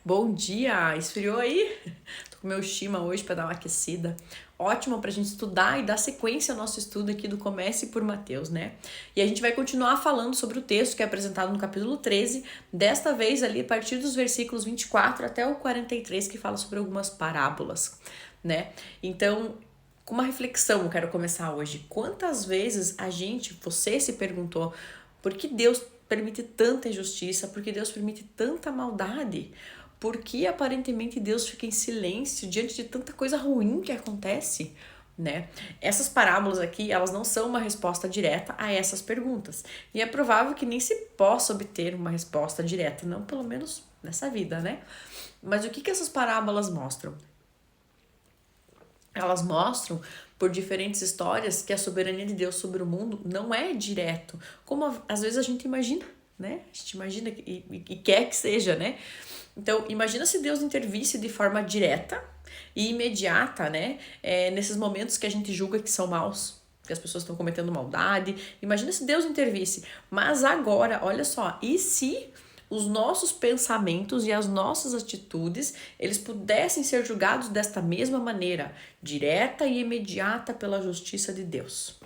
Bom dia! Esfriou aí? Tô com meu shima hoje para dar uma aquecida. Ótimo pra gente estudar e dar sequência ao nosso estudo aqui do Comece por Mateus, né? E a gente vai continuar falando sobre o texto que é apresentado no capítulo 13, desta vez ali a partir dos versículos 24 até o 43, que fala sobre algumas parábolas, né? Então, com uma reflexão eu quero começar hoje. Quantas vezes você se perguntou por que Deus permite tanta injustiça, por que Deus permite tanta maldade? Por que aparentemente Deus fica em silêncio diante de tanta coisa ruim que acontece, né? Essas parábolas aqui, elas não são uma resposta direta a essas perguntas. E é provável que nem se possa obter uma resposta direta, não pelo menos nessa vida, né? Mas o que essas parábolas mostram? Elas mostram, por diferentes histórias, que a soberania de Deus sobre o mundo não é direto, como às vezes a gente imagina, né? A gente imagina e quer que seja, né? Então, imagina se Deus intervisse de forma direta e imediata, né? Nesses momentos que a gente julga que são maus, que as pessoas estão cometendo maldade. Imagina se Deus intervisse. Mas agora, olha só, e se os nossos pensamentos e as nossas atitudes, eles pudessem ser julgados desta mesma maneira, direta e imediata pela justiça de Deus?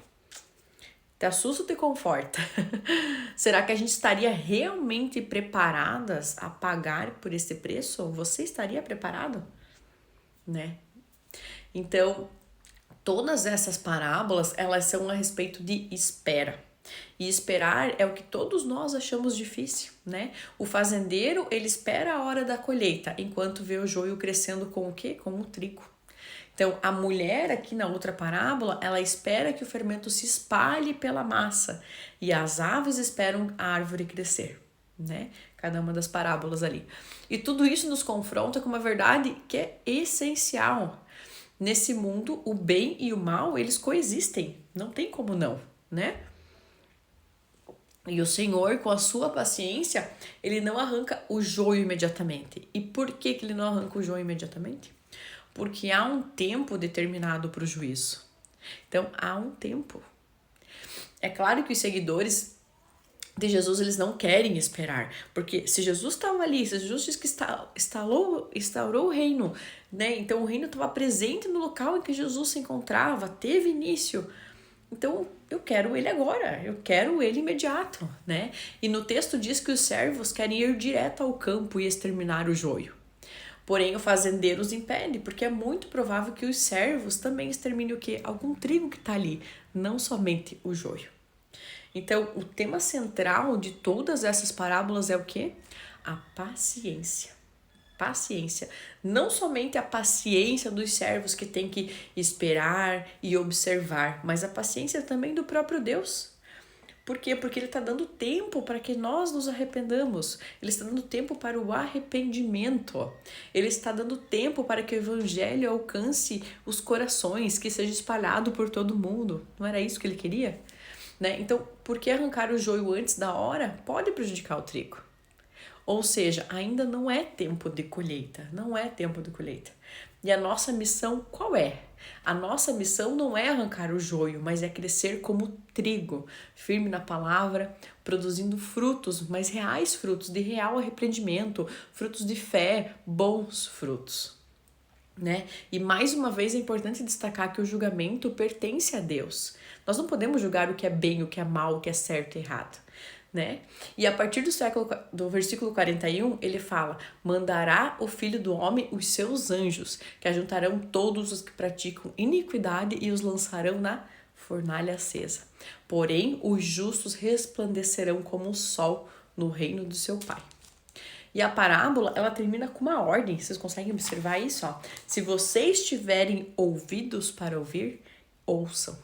Te assusta ou te conforta? Será que a gente estaria realmente preparadas a pagar por esse preço? Você estaria preparado? Né? Então, todas essas parábolas, elas são a respeito de espera. E esperar é o que todos nós achamos difícil, né? O fazendeiro, ele espera a hora da colheita, enquanto vê o joio crescendo com o quê? Com o trigo. Então, a mulher aqui na outra parábola, ela espera que o fermento se espalhe pela massa e as aves esperam a árvore crescer, né? Cada uma das parábolas ali. E tudo isso nos confronta com uma verdade que é essencial. Nesse mundo, o bem e o mal, eles coexistem. Não tem como não, né? E o Senhor, com a sua paciência, ele não arranca o joio imediatamente. E por que ele não arranca o joio imediatamente? Porque há um tempo determinado para o juízo. Então, há um tempo. É claro que os seguidores de Jesus, eles não querem esperar. Porque se Jesus estava ali, se Jesus disse que instaurou o reino, né? Então, o reino estava presente no local em que Jesus se encontrava, teve início. Então, eu quero ele agora, eu quero ele imediato, né? E no texto diz que os servos querem ir direto ao campo e exterminar o joio. Porém, o fazendeiro os impede, porque é muito provável que os servos também exterminem o quê? Algum trigo que está ali, não somente o joio. Então, o tema central de todas essas parábolas é o quê? A paciência. Paciência. Não somente a paciência dos servos que tem que esperar e observar, mas a paciência também do próprio Deus. Por quê? Porque ele está dando tempo para que nós nos arrependamos. Ele está dando tempo para o arrependimento. Ele está dando tempo para que o evangelho alcance os corações, que seja espalhado por todo mundo. Não era isso que ele queria? Né? Então, por que arrancar o joio antes da hora pode prejudicar o trigo? Ou seja, ainda não é tempo de colheita, não é tempo de colheita. E a nossa missão qual é? A nossa missão não é arrancar o joio, mas é crescer como trigo, firme na palavra, produzindo frutos, mas reais frutos, de real arrependimento, frutos de fé, bons frutos. Né? E mais uma vez é importante destacar que o julgamento pertence a Deus. Nós não podemos julgar o que é bem, o que é mal, o que é certo e errado. Né? E a partir do versículo 41, ele fala: mandará o Filho do Homem os seus anjos, que ajuntarão todos os que praticam iniquidade e os lançarão na fornalha acesa. Porém, os justos resplandecerão como o sol no reino do seu Pai. E a parábola, ela termina com uma ordem. Vocês conseguem observar isso? Ó? Se vocês tiverem ouvidos para ouvir, ouçam.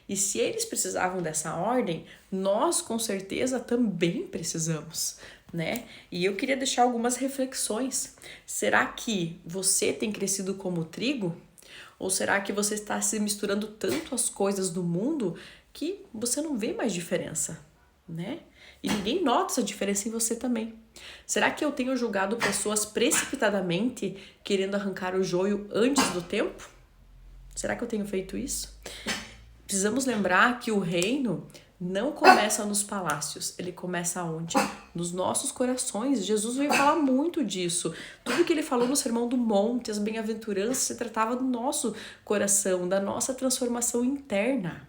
E se eles precisavam dessa ordem, nós com certeza também precisamos, né? E eu queria deixar algumas reflexões. Será que você tem crescido como trigo? Ou será que você está se misturando tanto às coisas do mundo que você não vê mais diferença, né? E ninguém nota essa diferença em você também. Será que eu tenho julgado pessoas precipitadamente, querendo arrancar o joio antes do tempo? Será que eu tenho feito isso? Precisamos lembrar que o reino não começa nos palácios, ele começa onde? nos nossos corações. Jesus veio falar muito disso. Tudo que ele falou no Sermão do Monte, as bem-aventuranças, se tratava do nosso coração, da nossa transformação interna.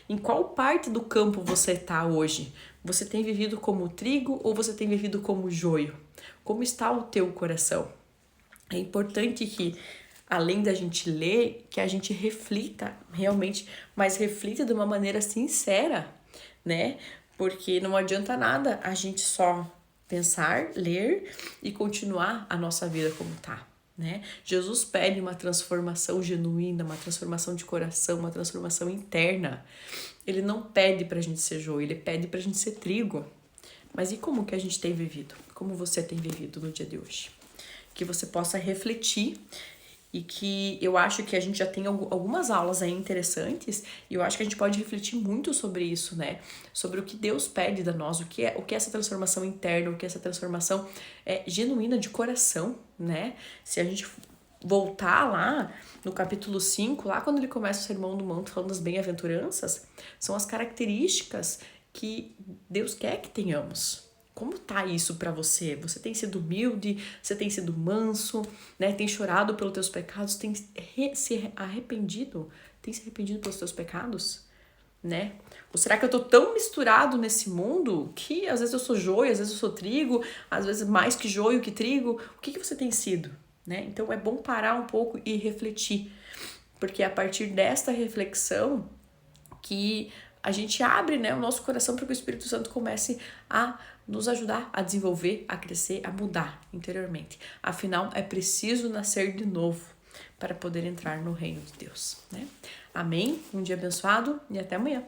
Em qual parte do campo você está hoje? Você tem vivido como trigo ou você tem vivido como joio? Como está o teu coração? É importante que, além da gente ler, que a gente reflita realmente, mas reflita de uma maneira sincera, né? Porque não adianta nada a gente só pensar, ler e continuar a nossa vida como tá, né? Jesus pede uma transformação genuína, uma transformação de coração, uma transformação interna. Ele não pede pra gente ser joio, ele pede pra gente ser trigo. Mas e como que a gente tem vivido? Como você tem vivido no dia de hoje? Que você possa refletir e que eu acho que a gente já tem algumas aulas aí interessantes e eu acho que a gente pode refletir muito sobre isso, né? Sobre o que Deus pede da nós, o que é essa transformação interna, o que é essa transformação genuína de coração, né? Se a gente voltar lá no capítulo 5, lá quando ele começa o Sermão do Monte falando das bem-aventuranças, são as características que Deus quer que tenhamos. Como tá isso pra você? Você tem sido humilde? Você tem sido manso? Né? Tem chorado pelos teus pecados? Tem se arrependido? Tem se arrependido pelos teus pecados? Né? Ou será que eu tô tão misturado nesse mundo que às vezes eu sou joio, às vezes eu sou trigo, às vezes mais que joio que trigo? O que você tem sido? Né? Então é bom parar um pouco e refletir, porque é a partir desta reflexão que a gente abre, né, o nosso coração para que o Espírito Santo comece a nos ajudar a desenvolver, a crescer, a mudar interiormente. Afinal, é preciso nascer de novo para poder entrar no reino de Deus, né? Amém? Um dia abençoado e até amanhã.